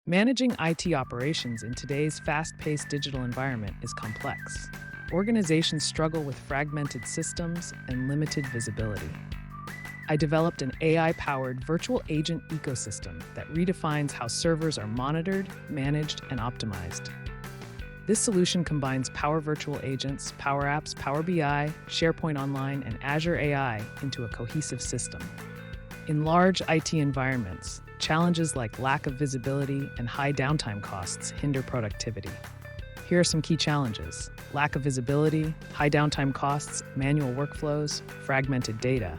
Managing IT operations in today's fast-paced digital environment is complex. Organizations struggle with fragmented systems and limited visibility. I developed an AI-powered virtual agent ecosystem that redefines how servers are monitored, managed, and optimized. This solution combines Power Virtual Agents, PowerApps, Power BI, SharePoint Online, and Azure AI into a cohesive system. In large IT environments, challenges like lack of visibility and high downtime costs hinder productivity. Here are some key challenges: lack of visibility, high downtime costs, manual workflows, fragmented data.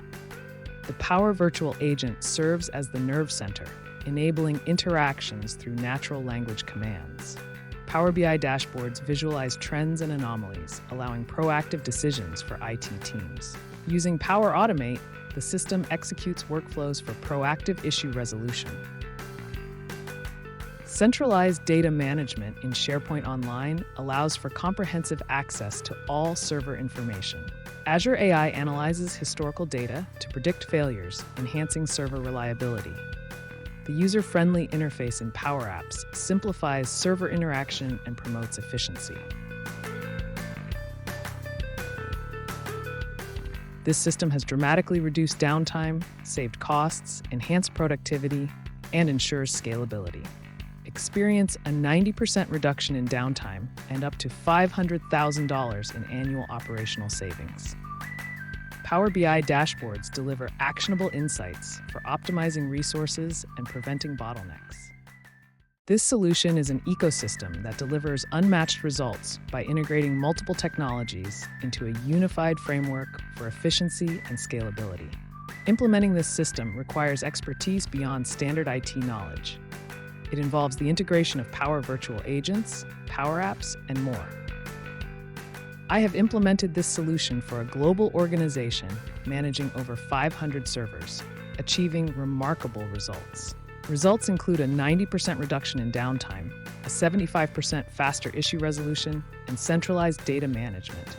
The Power Virtual Agent serves as the nerve center, enabling interactions through natural language commands. Power BI dashboards visualize trends and anomalies, allowing proactive decisions for IT teams. Using Power Automate, the system executes workflows for proactive issue resolution. Centralized data management in SharePoint Online allows for comprehensive access to all server information. Azure AI analyzes historical data to predict failures, enhancing server reliability. The user-friendly interface in PowerApps simplifies server interaction and promotes efficiency. This system has dramatically reduced downtime, saved costs, enhanced productivity, and ensures scalability. Experience a 90% reduction in downtime and up to $500,000 in annual operational savings. Power BI dashboards deliver actionable insights for optimizing resources and preventing bottlenecks. This solution is an ecosystem that delivers unmatched results by integrating multiple technologies into a unified framework for efficiency and scalability. Implementing this system requires expertise beyond standard IT knowledge. It involves the integration of Power Virtual Agents, PowerApps, and more. I have implemented this solution for a global organization managing over 500 servers, achieving remarkable results. Results include a 90% reduction in downtime, a 75% faster issue resolution, and centralized data management.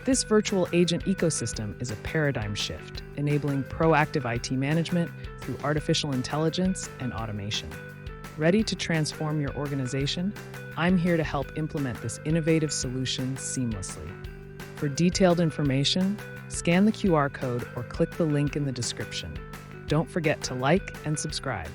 This virtual agent ecosystem is a paradigm shift, enabling proactive IT management through artificial intelligence and automation. Ready to transform your organization? I'm here to help implement this innovative solution seamlessly. For detailed information, scan the QR code or click the link in the description. Don't forget to like and subscribe.